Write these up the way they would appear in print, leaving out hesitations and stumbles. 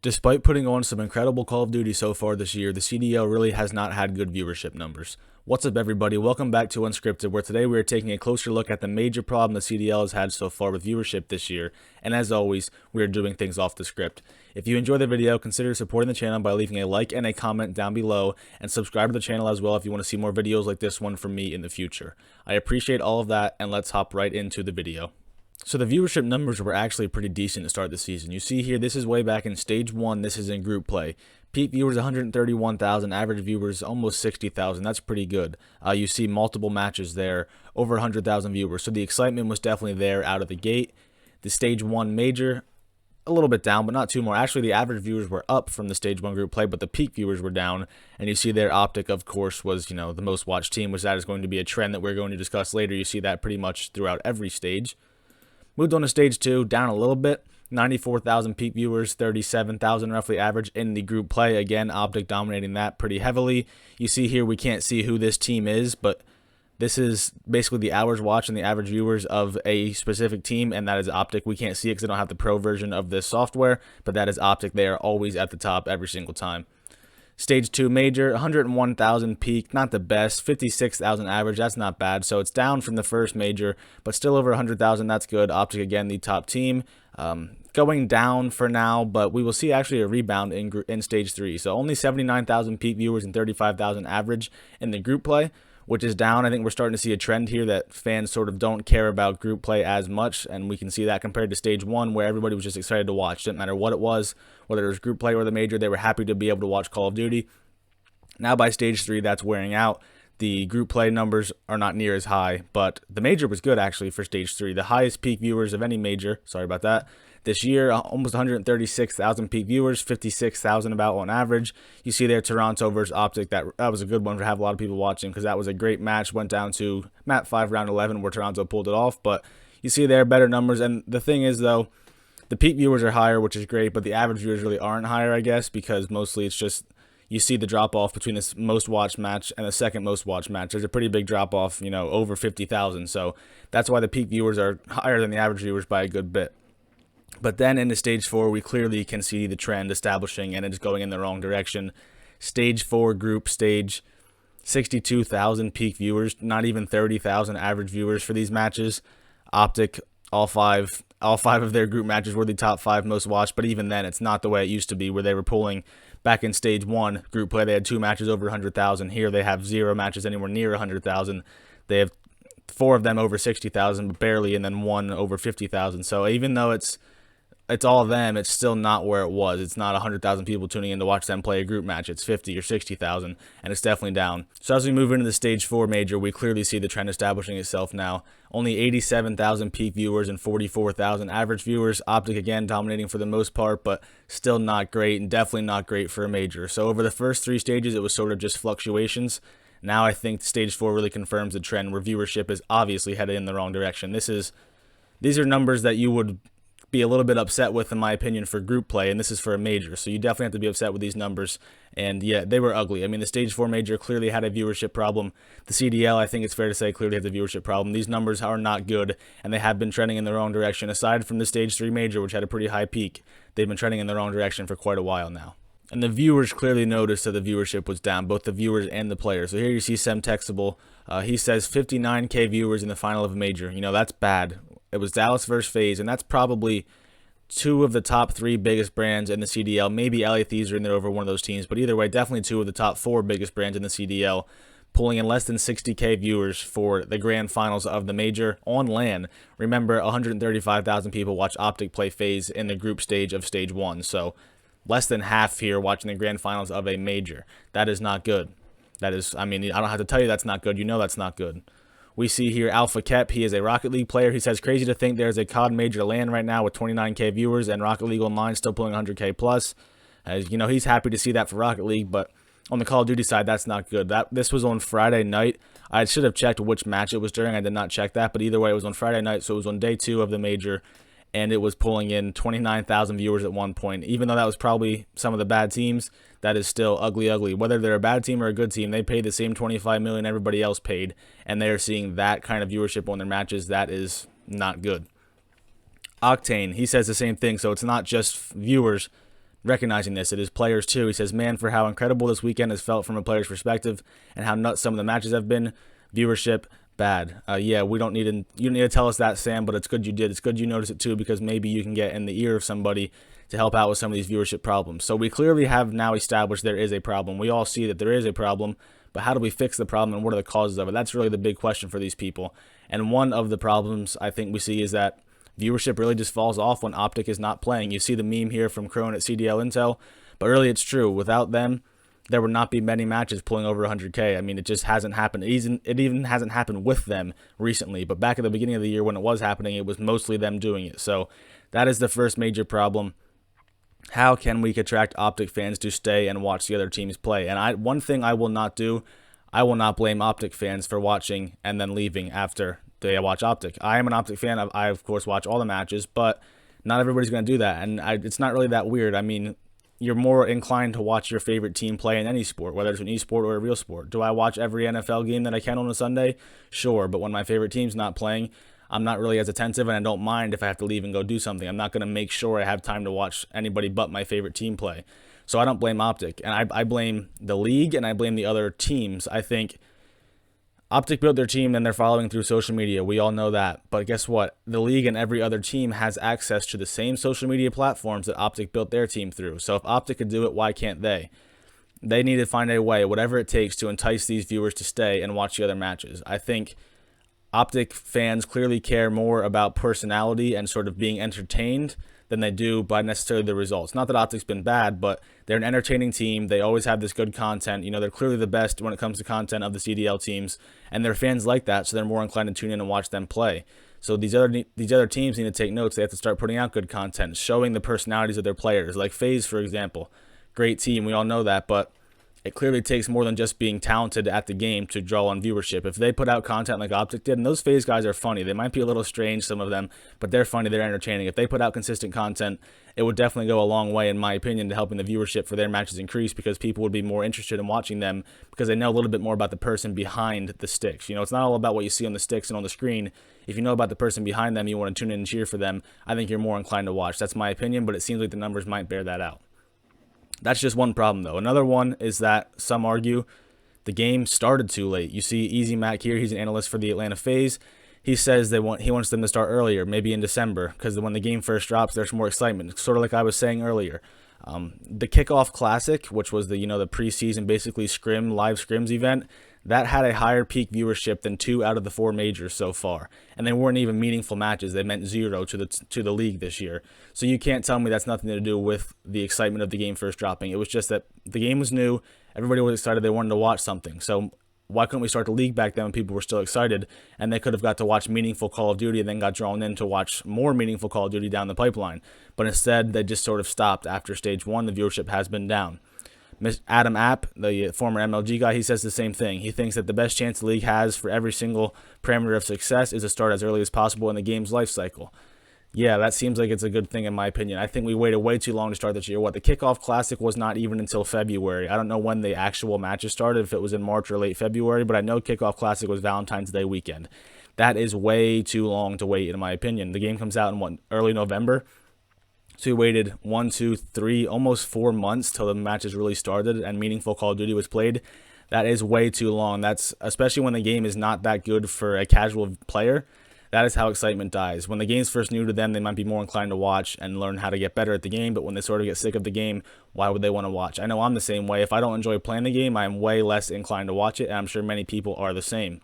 Despite putting on some incredible Call of Duty so far this year, the CDL really has not had good viewership numbers. What's up, everybody? Welcome back to Unscripted, where today we are taking a closer look at the major problem the CDL has had so far with viewership this year, and as always, we are doing things off the script. If you enjoy the video, consider supporting the channel by leaving a like and a comment down below, and subscribe to the channel as well if you want to see more videos like this one from me in the future. I appreciate all of that, and let's hop right into the video. So the viewership numbers were actually pretty decent to start the season. You see here, this is way back in Stage 1, this is in group play. Peak viewers 131,000, average viewers almost 60,000, that's pretty good. You see multiple matches there, over 100,000 viewers, so the excitement was definitely there out of the gate. The Stage 1 major, a little bit down, but not too more. Actually, the average viewers were up from the Stage 1 group play, but the peak viewers were down, and you see their Optic, of course, was, the most watched team, which that is going to be a trend that we're going to discuss later. You see that pretty much throughout every stage. Moved on to Stage 2, down a little bit, 94,000 peak viewers, 37,000 roughly average in the group play. Again, Optic dominating that pretty heavily. You see here we can't see who this team is, but this is basically the hours watched and the average viewers of a specific team, and that is Optic. We can't see it because I don't have the pro version of this software, but that is Optic. They are always at the top every single time. Stage 2 major, 101,000 peak, not the best, 56,000 average, that's not bad. So it's down from the first major, but still over 100,000, that's good. Optic, again, the top team. Going down for now, but we will see actually a rebound in Stage 3. So only 79,000 peak viewers and 35,000 average in the group play, which is down. I think we're starting to see a trend here that fans sort of don't care about group play as much, and we can see that compared to Stage 1, where everybody was just excited to watch. Didn't matter what it was, whether it was group play or the major, they were happy to be able to watch Call of Duty. Now by Stage 3, that's wearing out. The group play numbers are not near as high, but the major was good actually for Stage 3. The highest peak viewers of any major, sorry about that, this year, almost 136,000 peak viewers, 56,000 about on average. You see there Toronto versus Optic. That was a good one to have a lot of people watching because that was a great match. Went down to map 5, round 11, where Toronto pulled it off. But you see there better numbers. And the thing is, though, the peak viewers are higher, which is great, but the average viewers really aren't higher, I guess, because mostly it's just you see the drop-off between this most watched match and the second most watched match. There's a pretty big drop-off, over 50,000. So that's why the peak viewers are higher than the average viewers by a good bit. But then into Stage 4, we clearly can see the trend establishing, and it's going in the wrong direction. Stage 4 group stage, 62,000 peak viewers, not even 30,000 average viewers for these matches. Optic, all five of their group matches were the top 5 most watched, but even then, it's not the way it used to be, where they were pulling back in Stage 1 group play. They had 2 matches over 100,000. Here, they have 0 matches anywhere near 100,000. They have 4 of them over 60,000, but barely, and then 1 over 50,000. So even though it's all of them, it's still not where it was. It's not 100,000 people tuning in to watch them play a group match. It's 50 or 60,000, and it's definitely down. So as we move into the Stage 4 major, we clearly see the trend establishing itself now. Only 87,000 peak viewers and 44,000 average viewers. Optic, again, dominating for the most part, but still not great, and definitely not great for a major. So over the first 3 stages, it was sort of just fluctuations. Now I think Stage 4 really confirms the trend where viewership is obviously headed in the wrong direction. These are numbers that you would be a little bit upset with, in my opinion, for group play, and this is for a major, so you definitely have to be upset with these numbers. And yeah, they were ugly. I mean, the Stage 4 major clearly had a viewership problem. The CDL, I think it's fair to say, clearly has a viewership problem. These numbers are not good, and they have been trending in the wrong direction. Aside from the Stage 3 major, which had a pretty high peak, they've been trending in the wrong direction for quite a while now. And the viewers clearly noticed that the viewership was down, both the viewers and the players. So here you see Semtexable. He says 59K viewers in the final of a major. That's bad. It was Dallas versus FaZe, and that's probably 2 of the top 3 biggest brands in the CDL. Maybe LA Thieves are in there over one of those teams, but either way, definitely 2 of the top 4 biggest brands in the CDL, pulling in less than 60K viewers for the grand finals of the major on LAN. Remember, 135,000 people watch Optic play FaZe in the group stage of Stage 1, so less than half here watching the grand finals of a major. That is not good. That is, I don't have to tell you that's not good. You know that's not good. We see here Alpha Kep. He is a Rocket League player. He says, crazy to think there's a COD major LAN right now with 29K viewers and Rocket League Online still pulling 100K plus. As he's happy to see that for Rocket League, but on the Call of Duty side, that's not good. This was on Friday night. I should have checked which match it was during. I did not check that, but either way, it was on Friday night, so it was on day 2 of the major, and it was pulling in 29,000 viewers at one point. Even though that was probably some of the bad teams, that is still ugly. Whether they're a bad team or a good team, they paid the same $25 million everybody else paid, and they are seeing that kind of viewership on their matches. That is not good. Octane, he says the same thing, so it's not just viewers recognizing this. It is players too. He says, man, for how incredible this weekend has felt from a player's perspective and how nuts some of the matches have been, viewership, bad. Yeah, you don't need to tell us that, Sam, but it's good you did. It's good you noticed it too, because maybe you can get in the ear of somebody to help out with some of these viewership problems. So we clearly have now established there is a problem. We all see that there is a problem, but how do we fix the problem and what are the causes of it? That's really the big question for these people. And one of the problems I think we see is that viewership really just falls off when Optic is not playing. You see the meme here from Crone at CDL Intel, but really it's true. Without them, there would not be many matches pulling over 100K. I mean, it just hasn't happened. It even hasn't happened with them recently, but back at the beginning of the year when it was happening, it was mostly them doing it. So that is the first major problem. How can we attract Optic fans to stay and watch the other teams play? And one thing I will not do, I will not blame Optic fans for watching and then leaving after they watch Optic. I am an Optic fan. I of course watch all the matches, but not everybody's going to do that. And it's not really that weird. I mean, you're more inclined to watch your favorite team play in any sport, whether it's an esport or a real sport. Do I watch every NFL game that I can on a Sunday? Sure, but when my favorite team's not playing, I'm not really as attentive, and I don't mind if I have to leave and go do something. I'm not going to make sure I have time to watch anybody but my favorite team play. So I don't blame Optic, and I blame the league, and I blame the other teams. I think Optic built their team, and they're following through social media. We all know that. But guess what? The league and every other team has access to the same social media platforms that Optic built their team through. So if Optic could do it, why can't they? They need to find a way, whatever it takes, to entice these viewers to stay and watch the other matches. I think Optic fans clearly care more about personality and sort of being entertained than they do by necessarily the results. Not that Optic's been bad, but they're an entertaining team. They always have this good content. You know, they're clearly the best when it comes to content of the CDL teams, and their fans like that, so they're more inclined to tune in and watch them play. So these other teams need to take notes. They have to start putting out good content, showing the personalities of their players. Like FaZe, for example, great team. We all know that, but it clearly takes more than just being talented at the game to draw on viewership. If they put out content like Optic did, and those FaZe guys are funny. They might be a little strange, some of them, but they're funny, they're entertaining. If they put out consistent content, it would definitely go a long way, in my opinion, to helping the viewership for their matches increase, because people would be more interested in watching them because they know a little bit more about the person behind the sticks. You know, it's not all about what you see on the sticks and on the screen. If you know about the person behind them, you want to tune in and cheer for them, I think you're more inclined to watch. That's my opinion, but it seems like the numbers might bear that out. That's just one problem, though. Another one is that some argue the game started too late. You see Easy Mac here. He's an analyst for the Atlanta FaZe. He says he wants them to start earlier, maybe in December, because when the game first drops, there's more excitement. Sort of like I was saying earlier. The Kickoff Classic, which was the preseason basically live scrims event, that had a higher peak viewership than 2 out of the 4 majors so far, and they weren't even meaningful matches. They meant 0 to the league this year. So you can't tell me that's nothing to do with the excitement of the game first dropping. It was just that the game was new, everybody was excited, they wanted to watch something. So why couldn't we start the league back then when people were still excited, and they could have got to watch meaningful Call of Duty and then got drawn in to watch more meaningful Call of Duty down the pipeline? But instead, they just sort of stopped after stage 1. The viewership has been down. Adam App, the former MLG guy, he says the same thing. He thinks that the best chance the league has for every single parameter of success is to start as early as possible in the game's life cycle. Yeah, that seems like it's a good thing in my opinion. I think we waited way too long to start this year. The Kickoff Classic was not even until February. I don't know when the actual matches started, if it was in March or late February, but I know Kickoff Classic was Valentine's Day weekend. That is way too long to wait, in my opinion. The game comes out in early November. So we waited 1, 2, 3, almost 4 months till the matches really started and meaningful Call of Duty was played. That is way too long. That's especially when the game is not that good for a casual player. That is how excitement dies. When the game's first new to them, they might be more inclined to watch and learn how to get better at the game, but when they sort of get sick of the game, why would they want to watch? I know I'm the same way. If I don't enjoy playing the game, I'm way less inclined to watch it, and I'm sure many people are the same.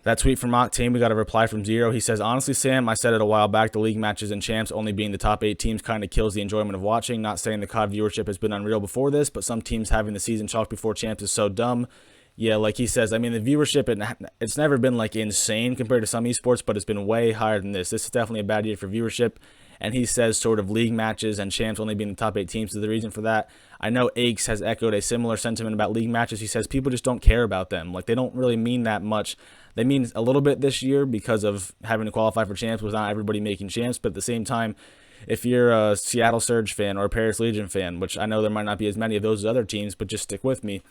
That tweet from Octane, we got a reply from Zero. He says, honestly, Sam, I said it a while back, the league matches and champs only being the top 8 teams kind of kills the enjoyment of watching. Not saying the COD viewership has been unreal before this, but some teams having the season chalked before champs is so dumb. Yeah, like he says, I mean, the viewership, it's never been like insane compared to some esports, but it's been way higher than this. This is definitely a bad year for viewership. And he says sort of league matches and champs only being the top 8 teams is the reason for that. I know Aches has echoed a similar sentiment about league matches. He says people just don't care about them. Like, they don't really mean that much. They mean a little bit this year because of having to qualify for champs with not everybody making champs. But at the same time, if you're a Seattle Surge fan or a Paris Legion fan, which I know there might not be as many of those other teams, but just stick with me,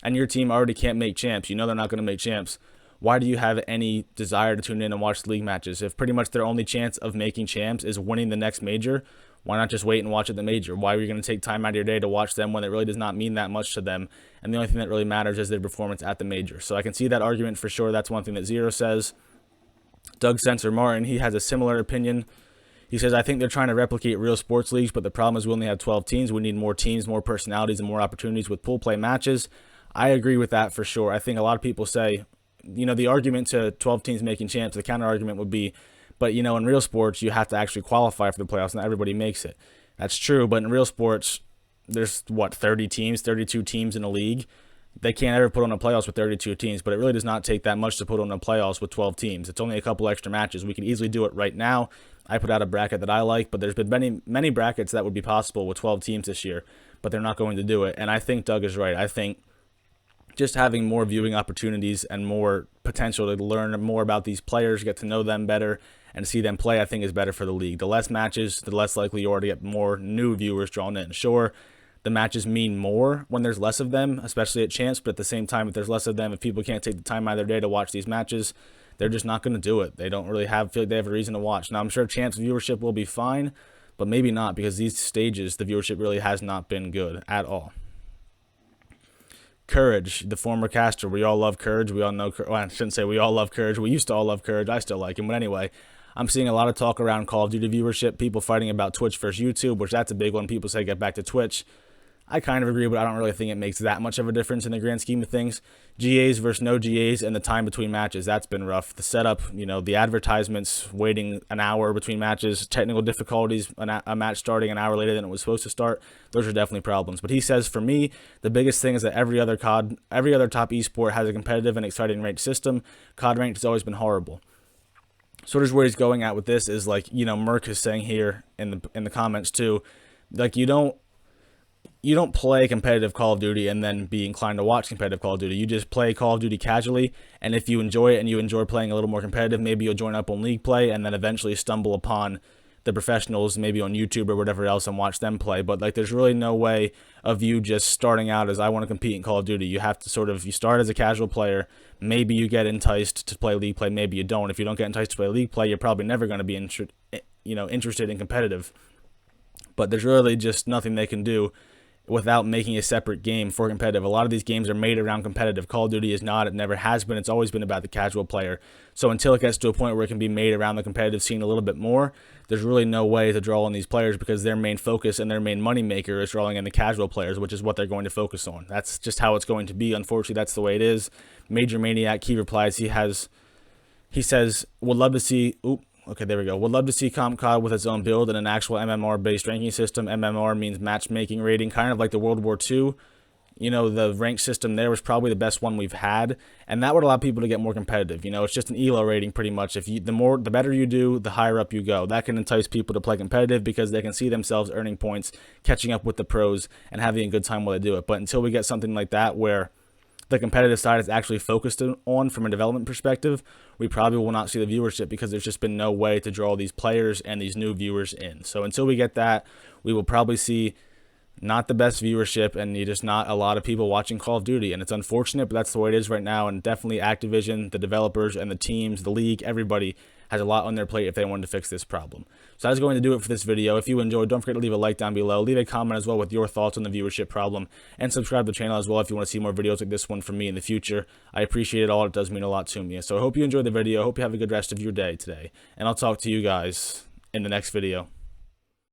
and your team already can't make champs, you know they're not going to make champs, why do you have any desire to tune in and watch league matches? If pretty much their only chance of making champs is winning the next major, Why not just wait and watch at the major? Why are you going to take time out of your day to watch them when it really does not mean that much to them? And the only thing that really matters is their performance at the major. So I can see that argument for sure. That's one thing that Zero says. Doug Sensor Martin, he has a similar opinion. He says, I think they're trying to replicate real sports leagues, but the problem is we only have 12 teams. We need more teams, more personalities, and more opportunities with pool play matches. I agree with that for sure. I think a lot of people say, the argument to 12 teams making champs, the counter argument would be, but, in real sports, you have to actually qualify for the playoffs. Not everybody makes it. That's true, but in real sports, there's, 30 teams, 32 teams in a league. They can't ever put on a playoffs with 32 teams, but it really does not take that much to put on a playoffs with 12 teams. It's only a couple extra matches. We can easily do it right now. I put out a bracket that I like, but there's been many brackets that would be possible with 12 teams this year, but they're not going to do it. And I think Doug is right. I think just having more viewing opportunities and more potential to learn more about these players, get to know them better, and see them play, I think is better for the league. The less matches, the less likely you are to get more new viewers drawn in. Sure, the matches mean more when there's less of them, especially at champs, but at the same time, if there's less of them, if people can't take the time out of their day to watch these matches, they're just not going to do it. They don't really feel like they have a reason to watch. Now, I'm sure champs viewership will be fine, but maybe not, because these stages, the viewership really has not been good at all. Courage, the former caster. We all love Courage. We all know, well, I shouldn't say we all love Courage. We used to all love Courage. I still like him. But anyway, I'm seeing a lot of talk around Call of Duty viewership, people fighting about Twitch versus YouTube, which that's a big one. People say get back to Twitch. I kind of agree, but I don't really think it makes that much of a difference in the grand scheme of things. GAs versus no GAs and the time between matches, that's been rough. The setup, the advertisements, waiting an hour between matches, technical difficulties, a match starting an hour later than it was supposed to start, those are definitely problems. But he says, for me, the biggest thing is that every other top esport has a competitive and exciting ranked system. COD ranked has always been horrible. Sort of where he's going at with this is like, Merc is saying here in the comments too, like you don't play competitive Call of Duty and then be inclined to watch competitive Call of Duty. You just play Call of Duty casually, and if you enjoy it and you enjoy playing a little more competitive, maybe you'll join up on League play and then eventually stumble upon the professionals, maybe on YouTube or whatever else, and watch them play. But like, there's really no way of you just starting out as I want to compete in Call of Duty. You have to you start as a casual player. Maybe you get enticed to play League play, maybe you don't. If you don't get enticed to play League play, you're probably never going to be interested in competitive. But there's really just nothing they can do without making a separate game for competitive. A lot of these games are made around competitive. Call of Duty is not. It never has been. It's always been about the casual player. So until it gets to a point where it can be made around the competitive scene a little bit more, there's really no way to draw on these players, because their main focus and their main moneymaker is drawing in the casual players, which is what they're going to focus on. That's just how it's going to be. Unfortunately, that's the way it is. Major Maniac, he replies, he says, would love to see... Okay, there we go. Would love to see Comp COD with its own build and an actual MMR-based ranking system. MMR means matchmaking rating, kind of like the World War II. The rank system there was probably the best one we've had, and that would allow people to get more competitive. It's just an ELO rating pretty much. The better you do, the higher up you go. That can entice people to play competitive because they can see themselves earning points, catching up with the pros, and having a good time while they do it. But until we get something like that where the competitive side is actually focused on from a development perspective, we probably will not see the viewership, because there's just been no way to draw these players and these new viewers in. So until we get that, we will probably see not the best viewership and just not a lot of people watching Call of Duty. And it's unfortunate, but that's the way it is right now. And definitely Activision, the developers and the teams, the league, everybody has a lot on their plate if they wanted to fix this problem. So that's going to do it for this video. If you enjoyed, don't forget to leave a like down below. Leave a comment as well with your thoughts on the viewership problem, and subscribe to the channel as well if you want to see more videos like this one from me in the future. I appreciate it all. It does mean a lot to me. So I hope you enjoyed the video. I hope you have a good rest of your day today, and I'll talk to you guys in the next video.